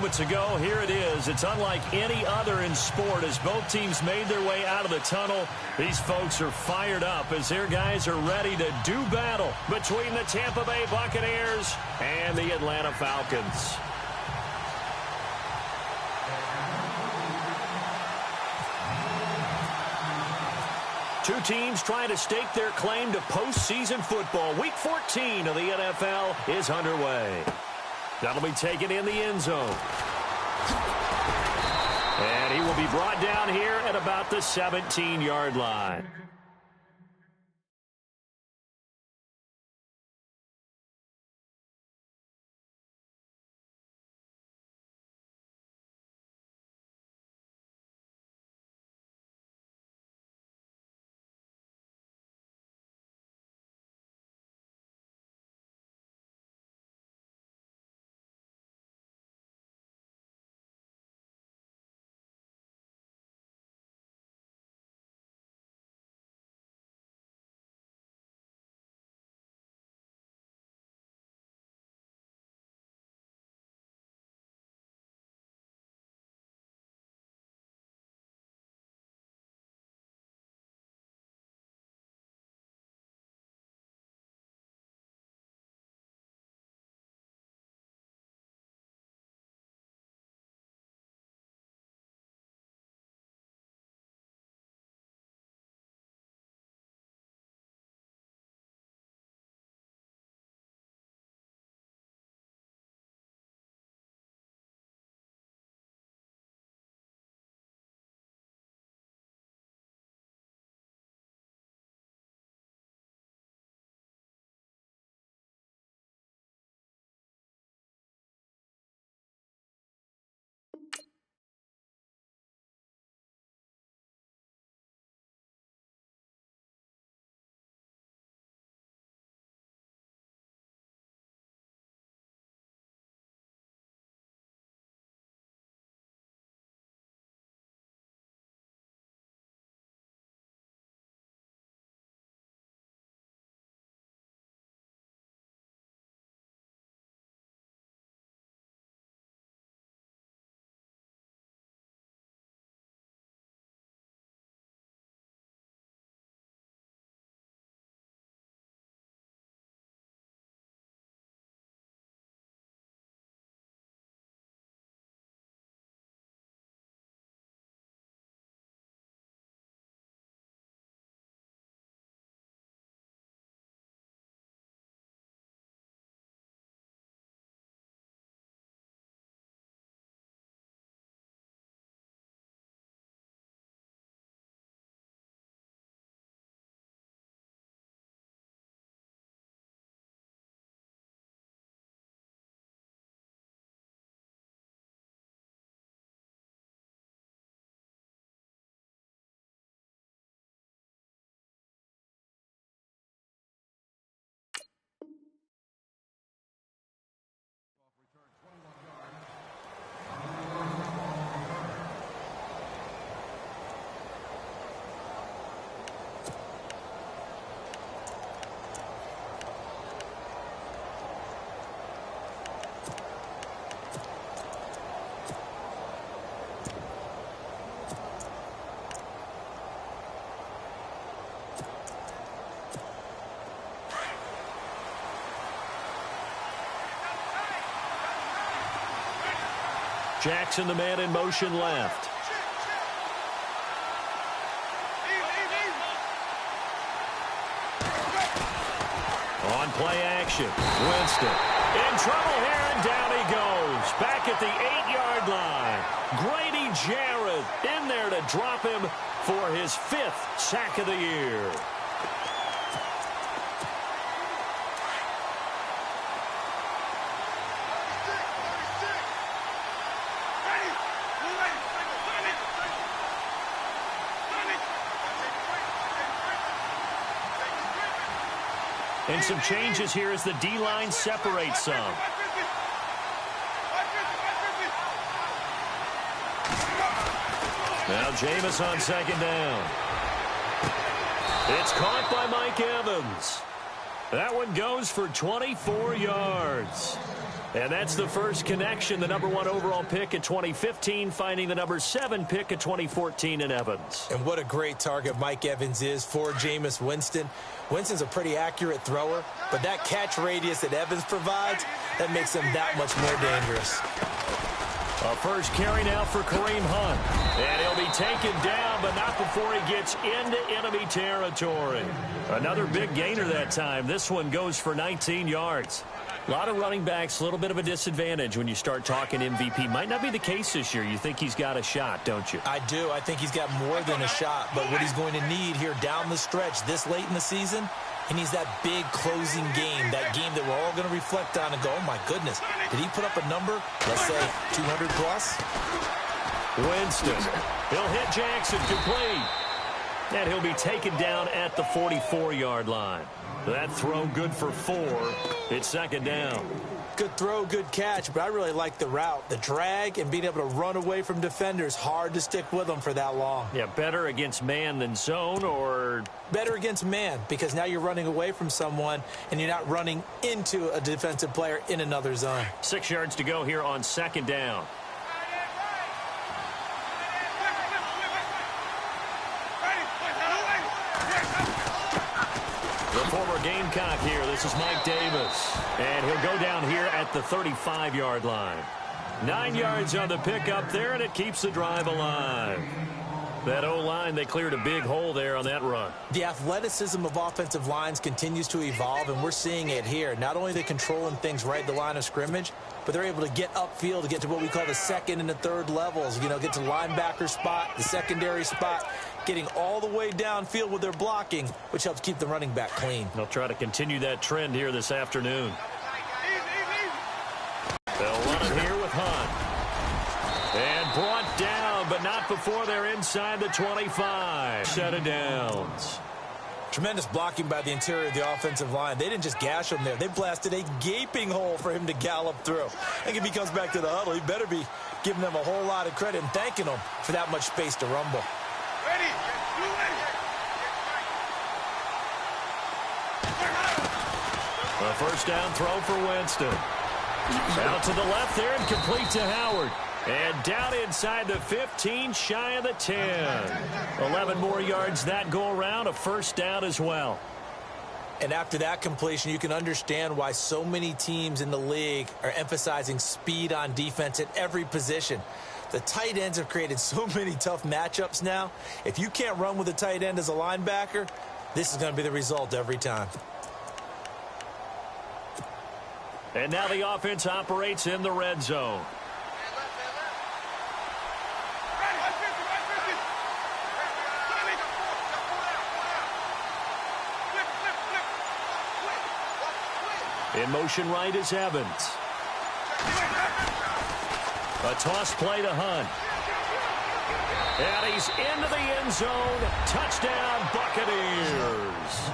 moments ago. Here it is. It's unlike any other in sport as both teams made their way out of the tunnel. These folks are fired up as their guys are ready to do battle between the Tampa Bay Buccaneers and the Atlanta Falcons. Two teams trying to stake their claim to postseason football. Week 14 of the NFL is underway. That'll be taken in the end zone. And he will be brought down here at about the 17-yard line. Jackson, the man in motion left. On play action, Winston in trouble here, and down he goes. Back at the 8-yard line. Grady Jarrett in there to drop him for his 5th sack of the year. And some changes here as the D-line separates some. Now Jameis on second down. It's caught by Mike Evans. That one goes for 24 yards. And that's the first connection, the #1 overall pick in 2015, finding the #7 pick in 2014 in Evans. And what a great target Mike Evans is for Jameis Winston. Winston's a pretty accurate thrower, but that catch radius that Evans provides, that makes him that much more dangerous. A first carry now for Kareem Hunt. And he'll be taken down, but not before he gets into enemy territory. Another big gainer that time. This one goes for 19 yards. A lot of running backs, a little bit of a disadvantage when you start talking MVP. Might not be the case this year. You think he's got a shot, don't you? I do. I think he's got more than a shot. But what he's going to need here down the stretch this late in the season, he needs that big closing game, that game that we're all going to reflect on and go, oh, my goodness, did he put up a number, let's say, 200 plus? Winston. He'll hit Jackson complete. And he'll be taken down at the 44-yard line. That throw good for 4. It's second down. Good throw, good catch, but I really like the route. The drag and being able to run away from defenders, hard to stick with them for that long. Yeah, better against man than zone, or? Better against man, because now you're running away from someone and you're not running into a defensive player in another zone. 6 yards to go here on second down. The former Gamecock here. This is Mike Davis. And he'll go down here at the 35-yard line. 9 yards on the pickup there, and it keeps the drive alive. That O-line, they cleared a big hole there on that run. The athleticism of offensive lines continues to evolve, and we're seeing it here. Not only are they controlling things right at the line of scrimmage, but they're able to get upfield to get to what we call the second and the third levels. You know, get to the linebacker spot, the secondary spot, getting all the way downfield with their blocking, which helps keep the running back clean. They'll try to continue that trend here this afternoon. They'll run it here with Hunt. And brought down, but not before they're inside the 25. Set of downs. Tremendous blocking by the interior of the offensive line. They didn't just gash him there. They blasted a gaping hole for him to gallop through. I think if he comes back to the huddle, he better be giving them a whole lot of credit and thanking them for that much space to rumble. A first down throw for Winston. Out to the left there and complete to Howard. And down inside the 15, shy of the 10. 11 more yards that go around, a first down as well. And after that completion, you can understand why so many teams in the league are emphasizing speed on defense at every position. The tight ends have created so many tough matchups now. If you can't run with a tight end as a linebacker, this is going to be the result every time. And now the offense operates in the red zone. In motion right is Evans. A toss play to Hunt. And he's into the end zone. Touchdown, Buccaneers.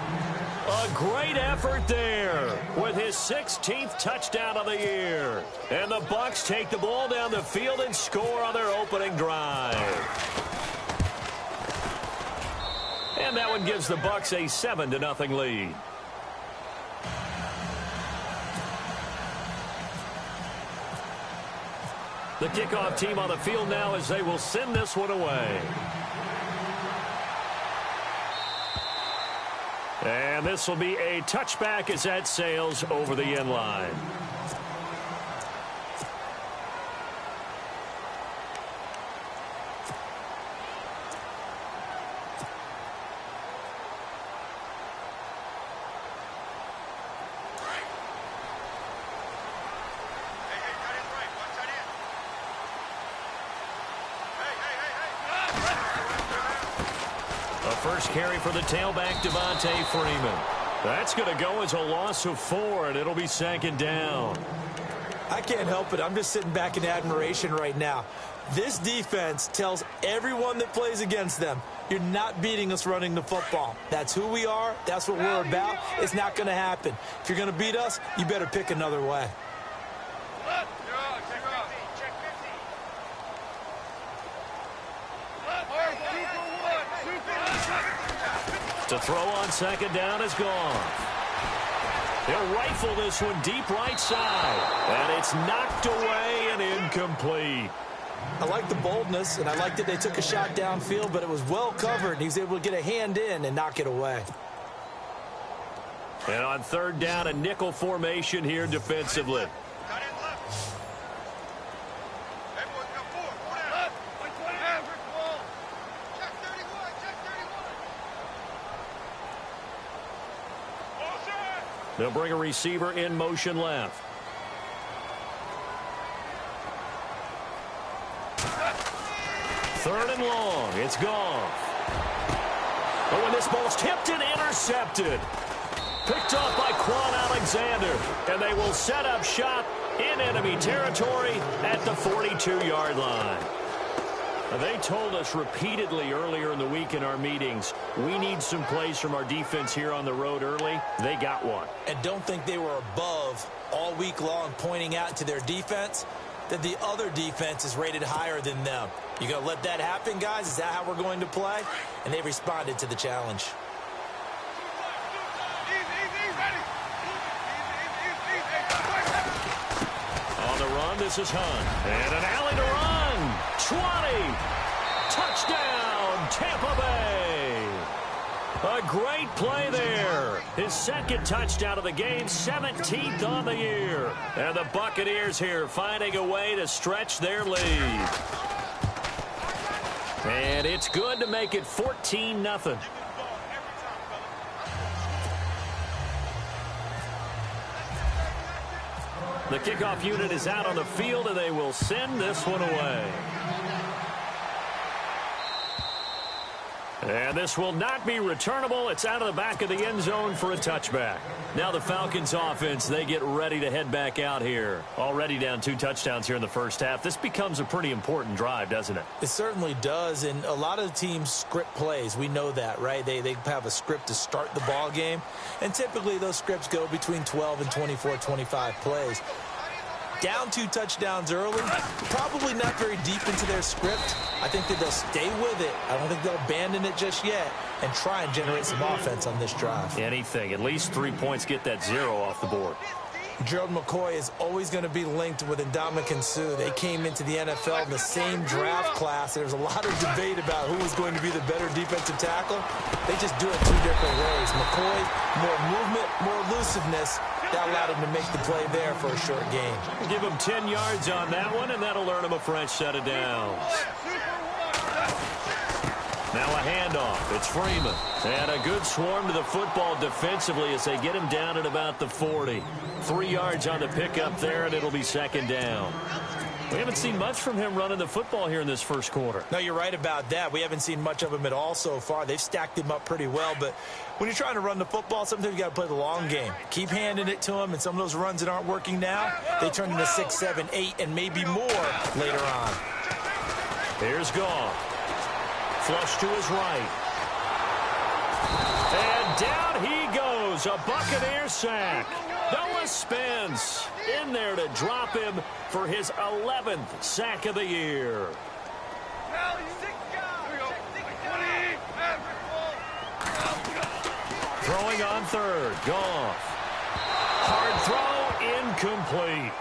A great effort there with his 16th touchdown of the year. And the Bucs take the ball down the field and score on their opening drive. And that one gives the Bucs a 7-0 lead. The kickoff team on the field now as they will send this one away. And this will be a touchback as that sails over the end line. First carry for the tailback, Devontae Freeman. That's going to go as a loss of 4, and it'll be second down. I can't help it. I'm just sitting back in admiration right now. This defense tells everyone that plays against them, you're not beating us running the football. That's who we are. That's what we're about. It's not going to happen. If you're going to beat us, you better pick another way. To throw on second down is gone. He'll rifle this one deep right side. And it's knocked away and incomplete. I like the boldness, and I like that they took a shot downfield, but it was well covered, and he was able to get a hand in and knock it away. And on third down, a nickel formation here defensively. They'll bring a receiver in motion left. Third and long. It's gone. But when this ball's tipped and intercepted. Picked off by Quan Alexander. And they will set up shop in enemy territory at the 42-yard line. They told us repeatedly earlier in the week in our meetings, we need some plays from our defense here on the road early. They got one. And don't think they were above all week long pointing out to their defense that the other defense is rated higher than them. You going to let that happen, guys? Is that how we're going to play? And they responded to the challenge. On the run, this is Hunt. And an alley to run. 20. Touchdown, Tampa Bay. A great play there. His second touchdown of the game, 17th on the year. And the Buccaneers here finding a way to stretch their lead. And it's good to make it 14-0. The kickoff unit is out on the field, and they will send this one away. And this will not be returnable. It's out of the back of the end zone for a touchback. Now the Falcons offense, they get ready to head back out here. Already down 2 touchdowns here in the first half. This becomes a pretty important drive, doesn't it? It certainly does, and a lot of teams script plays. We know that, right? They have a script to start the ball game, and typically those scripts go between 12 and 24, 25 plays. Down 2 touchdowns early, probably not very deep into their script. I think that they'll stay with it. I don't think they'll abandon it just yet and try and generate some offense on this drive. Anything. At least 3 points, get that 0 off the board. Gerald McCoy is always going to be linked with Ndamukong Suh. They came into the NFL in the same draft class. There's a lot of debate about who was going to be the better defensive tackle. They just do it 2 different ways. McCoy, more movement, more elusiveness. That allowed him to make the play there for a short gain. Give him 10 yards on that one, and that'll earn him a fresh set of downs. Now a handoff. It's Freeman. And a good swarm to the football defensively as they get him down at about the 40. 3 yards on the pickup there, and it'll be second down. We haven't seen much from him running the football here in this first quarter. No, you're right about that. We haven't seen much of him at all so far. They've stacked him up pretty well, but when you're trying to run the football, sometimes you got to play the long game. Keep handing it to him, and some of those runs that aren't working now, they turn into 6, 7, 8, and maybe more later on. Here's Goff. Flush to his right. And down he goes. A Buccaneer sack. Noah Spence in there to drop him for his 11th sack of the year. Throwing on third. Goff. Hard throw, incomplete.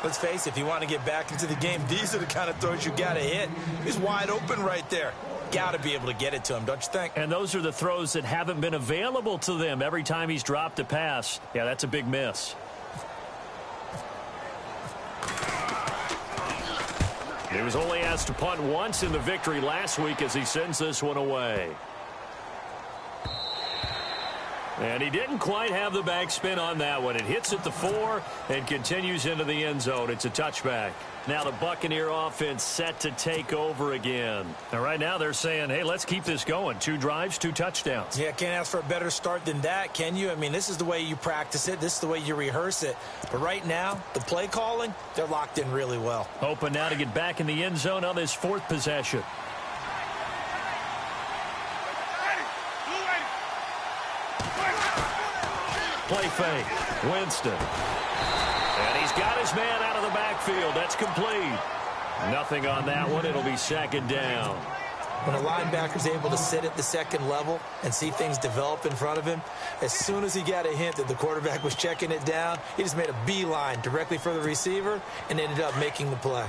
Let's face it, if you want to get back into the game, these are the kind of throws you got to hit. He's wide open right there. Got to be able to get it to him, don't you think? And those are the throws that haven't been available to them every time he's dropped a pass. Yeah, that's a big miss. He was only asked to punt once in the victory last week as he sends this one away. And he didn't quite have the backspin on that one. It hits at the 4 and continues into the end zone. It's a touchback. Now the Buccaneer offense set to take over again. And right now they're saying, hey, let's keep this going. 2 drives, 2 touchdowns. Yeah, can't ask for a better start than that, can you? I mean, this is the way you practice it. This is the way you rehearse it. But right now, the play calling, they're locked in really well. Hoping now to get back in the end zone on this 4th possession. Play fake. Winston. And he's got his man out of the backfield. That's complete. Nothing on that one. It'll be second down. When a linebacker's able to sit at the second level and see things develop in front of him, as soon as he got a hint that the quarterback was checking it down, he just made a beeline directly for the receiver and ended up making the play.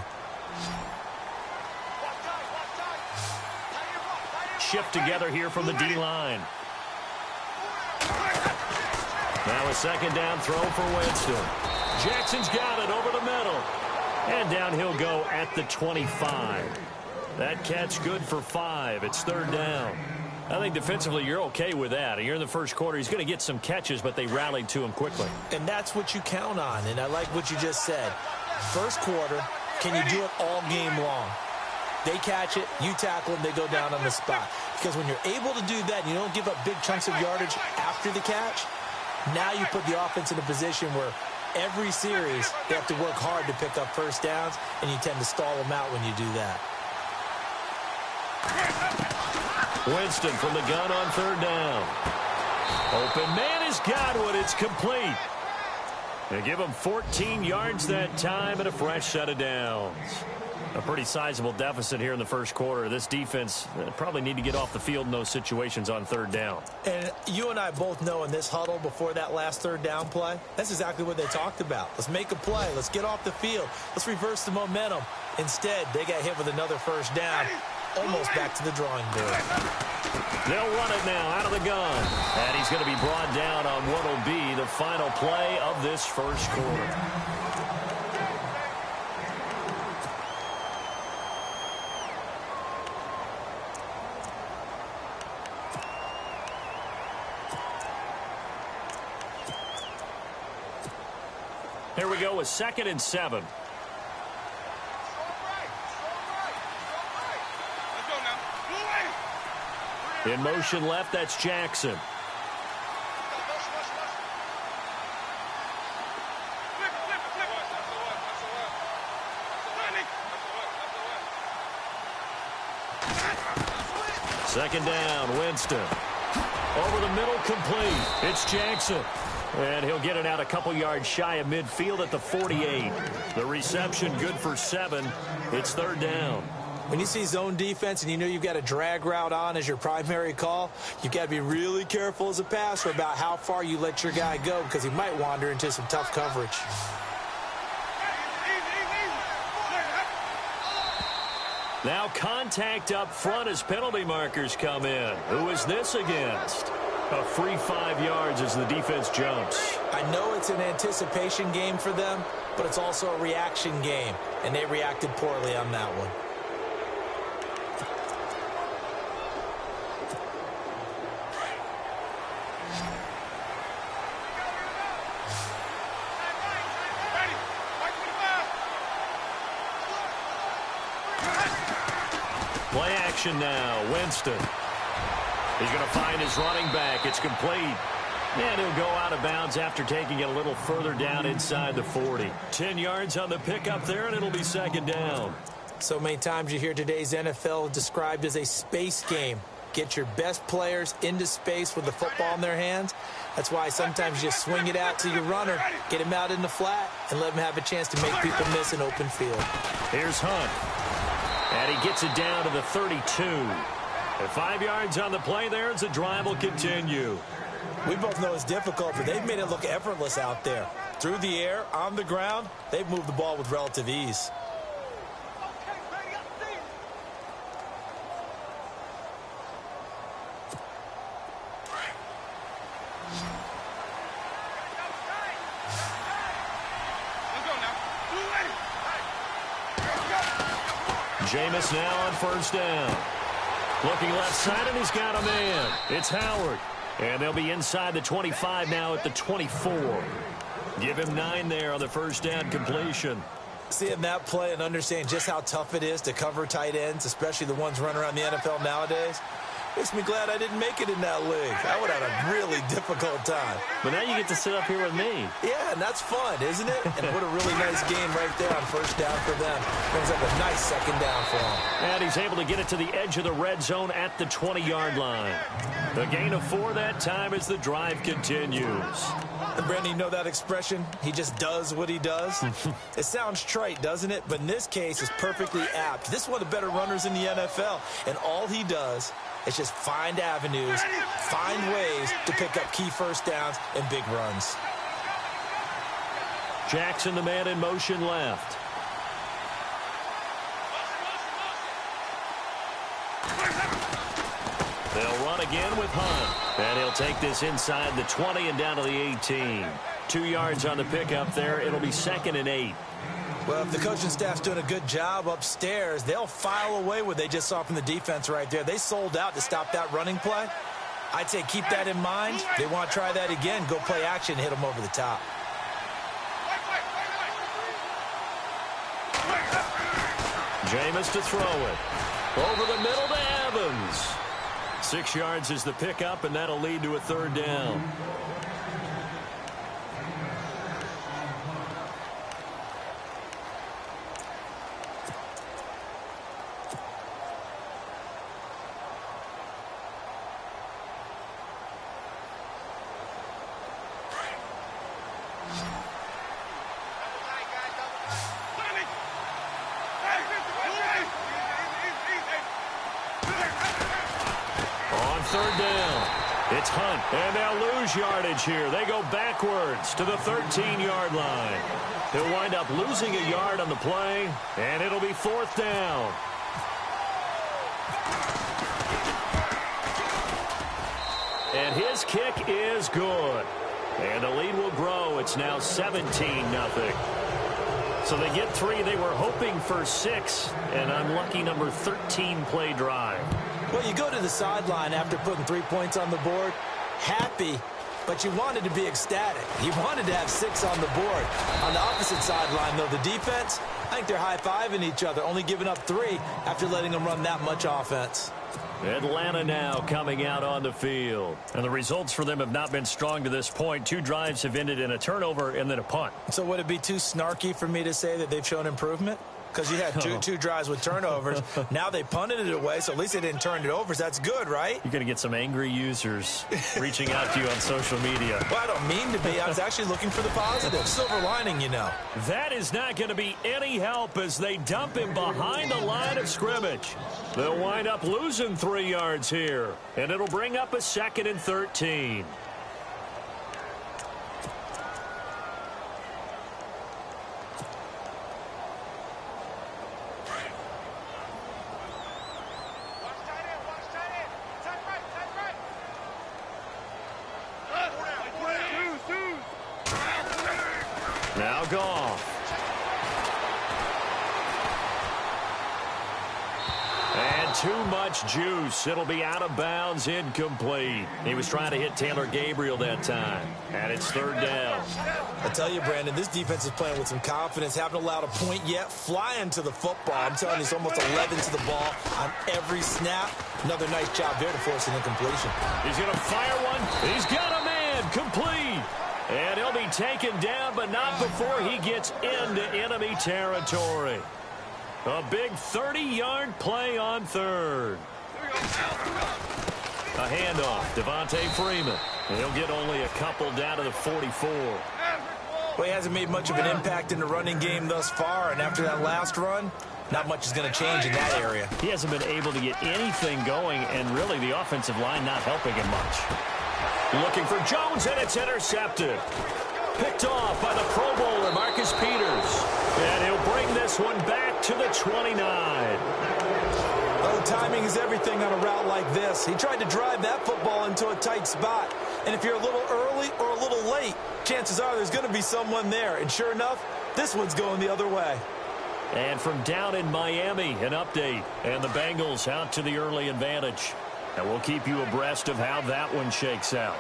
Shift together here from the D-line. Now a second down throw for Winston. Jackson's got it over the middle. And down he'll go at the 25. That catch good for 5. It's third down. I think defensively you're okay with that. You're in the first quarter. He's going to get some catches, but they rallied to him quickly. And that's what you count on, and I like what you just said. First quarter, can you do it all game long? They catch it, you tackle them, they go down on the spot. Because when you're able to do that and you don't give up big chunks of yardage after the catch, now you put the offense in a position where every series they have to work hard to pick up first downs, and you tend to stall them out when you do that. Winston from the gun on third down. Open man is Godwin. It's complete. They give him 14 yards that time and a fresh set of downs. A pretty sizable deficit here in the first quarter. This defense probably need to get off the field in those situations on third down. And you and I both know in this huddle before that last third down play, that's exactly what they talked about. Let's make a play. Let's get off the field. Let's reverse the momentum. Instead, they got hit with another first down, almost back to the drawing board. They'll run it now out of the gun. And he's going to be brought down on what will be the final play of this first quarter. Here we go with 2nd and 7. In motion left, that's Jackson. Second down, Winston. Over the middle, complete. It's Jackson. And he'll get it out a couple yards shy of midfield at the 48. The reception good for 7. It's third down. When you see zone defense and you know you've got a drag route on as your primary call, you've got to be really careful as a passer about how far you let your guy go because he might wander into some tough coverage. Now contact up front as penalty markers come in. Who is this against? A free 5 yards as the defense jumps. I know it's an anticipation game for them, but it's also a reaction game, and they reacted poorly on that one. Play action now, Winston. He's going to find his running back. It's complete. And he'll go out of bounds after taking it a little further down inside the 40. 10 yards on the pickup there, and it'll be second down. So many times you hear today's NFL described as a space game. Get your best players into space with the football in their hands. That's why sometimes you just swing it out to your runner, get him out in the flat, and let him have a chance to make people miss an open field. Here's Hunt. And he gets it down to the 32. And 5 yards on the play there as the drive will continue. We both know it's difficult, but they've made it look effortless out there. Through the air, on the ground, they've moved the ball with relative ease. Jameis now on first down. Looking left side, and he's got a man. It's Howard. And they'll be inside the 25 now at the 24. Give him 9 there on the first down completion. Seeing that play and understanding just how tough it is to cover tight ends, especially the ones running around the NFL nowadays, Makes me glad I didn't make it in that league. I would have had a really difficult time. But now you get to sit up here with me. Yeah, and that's fun, isn't it? And what a really nice game right there on first down for them. Brings up a nice second down for them. And he's able to get it to the edge of the red zone at the 20-yard line. The gain of 4 that time as the drive continues. And Brandon, you know that expression? He just does what he does? It sounds trite, doesn't it? But in this case, it's perfectly apt. This is one of the better runners in the NFL. And all he does is just find avenues, find ways to pick up key first downs and big runs. Jackson, the man in motion left. They'll run again with Hunt. And he'll take this inside the 20 and down to the 18. 2 yards on the pickup there. It'll be 2nd and 8. Well, if the coaching staff's doing a good job upstairs, they'll file away what they just saw from the defense right there. They sold out to stop that running play. I'd say keep that in mind. They want to try that again. Go play action, hit them over the top. Jameis to throw it. Over the middle to Evans. 6 yards is the pickup, and that'll lead to a 3rd down. It's Hunt, and they'll lose yardage here. They go backwards to the 13-yard line. He'll wind up losing a yard on the play, and it'll be 4th down. And his kick is good. And the lead will grow. It's now 17-0. So they get 3. They were hoping for 6. An unlucky number 13 play drive. Well, you go to the sideline after putting 3 points on the board, happy, but you wanted to be ecstatic. You wanted to have 6 on the board. On the opposite sideline, though, the defense, I think they're high-fiving each other, only giving up 3 after letting them run that much offense. Atlanta now coming out on the field. And the results for them have not been strong to this point. 2 drives have ended in a turnover and then a punt. So would it be too snarky for me to say that they've shown improvement? Because you had two drives with turnovers. Now they punted it away, so at least they didn't turn it over. So that's good, right? You're going to get some angry users reaching out to you on social media. Well, I don't mean to be. I was actually looking for the positive. Silver lining, you know. That is not going to be any help as they dump him behind the line of scrimmage. They'll wind up losing 3 yards here, and it'll bring up a 2nd and 13. Now Goff. And too much juice. It'll be out of bounds, incomplete. He was trying to hit Taylor Gabriel that time. And it's 3rd down. I tell you, Brandon, this defense is playing with some confidence. Haven't allowed a point yet. Flying to the football. I'm telling you, it's almost 11 to the ball on every snap. Another nice job there to force an incompletion. He's going to fire one. He's got a man. Complete. And he'll be taken down, but not before he gets into enemy territory. A big 30-yard play on 3rd. A handoff, Devontae Freeman. And he'll get only a couple down to the 44. Well, he hasn't made much of an impact in the running game thus far, and after that last run, not much is going to change in that area. He hasn't been able to get anything going, and really the offensive line not helping him much. Looking for Jones, and it's intercepted. Picked off by the Pro Bowler, Marcus Peters. And he'll bring this one back to the 29. Oh, timing is everything on a route like this. He tried to drive that football into a tight spot. And if you're a little early or a little late, chances are there's going to be someone there. And sure enough, this one's going the other way. And from down in Miami, an update. And the Bengals out to the early advantage. And we'll keep you abreast of how that one shakes out.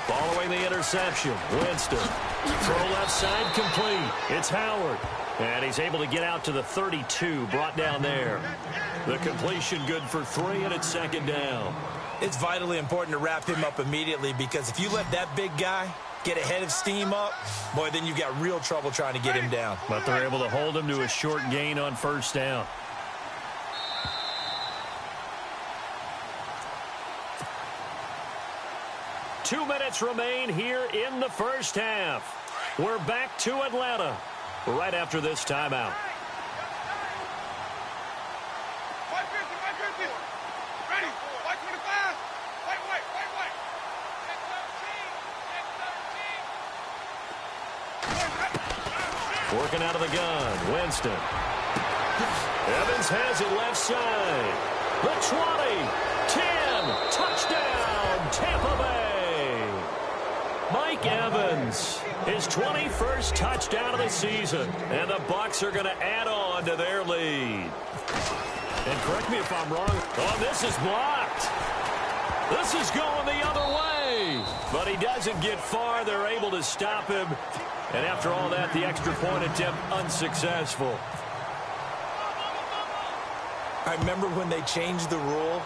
Following the interception, Winston. Throw left side complete. It's Howard. And he's able to get out to the 32, brought down there. The completion good for 3, and it's second down. It's vitally important to wrap him up immediately, because if you let that big guy get ahead of steam up, boy, then you've got real trouble trying to get him down. But they're able to hold him to a short gain on first down. Two minutes remain here in the first half. We're back to Atlanta right after this timeout. Working out of the gun, Winston. Evans has it left side. The 20, 10, touchdown, Tampa Bay. Mike Evans, his 21st touchdown of the season, and the Bucs are going to add on to their lead. And correct me if I'm wrong. Oh, this is blocked. This is going the other way. But he doesn't get far. They're able to stop him. And after all that, the extra point attempt unsuccessful. I remember when they changed the rule,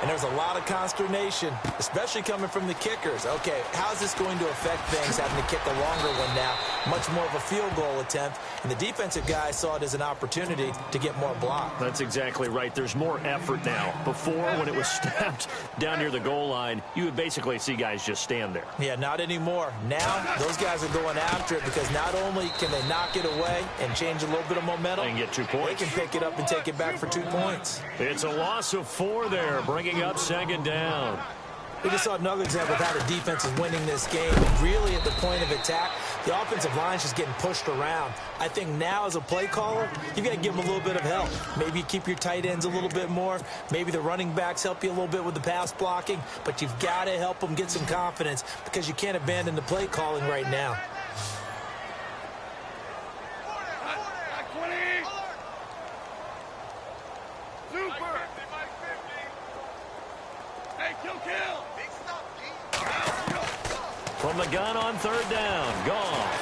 and there's a lot of consternation, especially coming from the kickers. Okay, how's this going to affect things, having to kick a longer one now? Much more of a field goal attempt, and the defensive guy saw it as an opportunity to get more block. That's exactly right. There's more effort now. Before, when it was snapped down near the goal line, you would basically see guys just stand there. Yeah, not anymore. Now, those guys are going after it, because not only can they knock it away and change a little bit of momentum, and get 2 points. They can pick it up and take it back for 2 points. It's a loss of 4 there, bringing up second down. We just saw another example of how the defense is winning this game. And really, at the point of attack, the offensive line's just getting pushed around. I think now, as a play caller, you've got to give them a little bit of help. Maybe you keep your tight ends a little bit more. Maybe the running backs help you a little bit with the pass blocking. But you've got to help them get some confidence, because you can't abandon the play calling right now. From the gun on third down, Goff.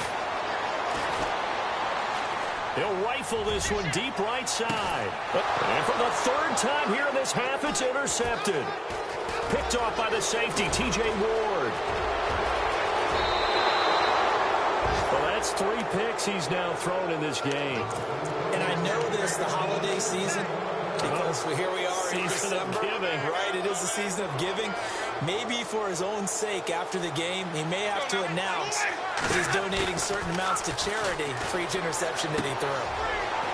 He'll rifle this one deep right side. And for the third time here in this half, it's intercepted. Picked off by the safety, T.J. Ward. Well, that's 3 picks he's now thrown in this game. And I know this, the holiday season, because here we are in December. Right, it is the season of giving. Maybe for his own sake, after the game, he may have to announce that he's donating certain amounts to charity for each interception that he threw.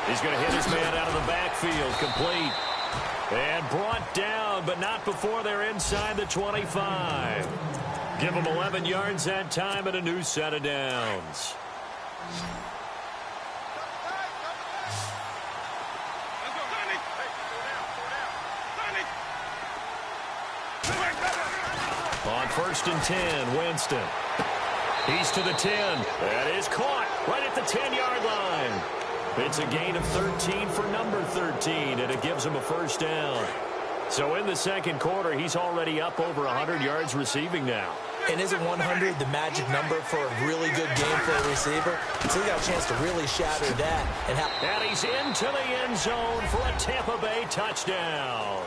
He's going to hit his man out of the backfield, complete. And brought down, but not before they're inside the 25. Give him 11 yards that time and a new set of downs. On first and 10, Winston. He's to the 10. That is caught right at the 10-yard line. It's a gain of 13 for number 13, and it gives him a first down. So in the second quarter, he's already up over 100 yards receiving now. And isn't 100 the magic number for a really good game for a receiver? So he got a chance to really shatter that. And he's into the end zone for a Tampa Bay touchdown.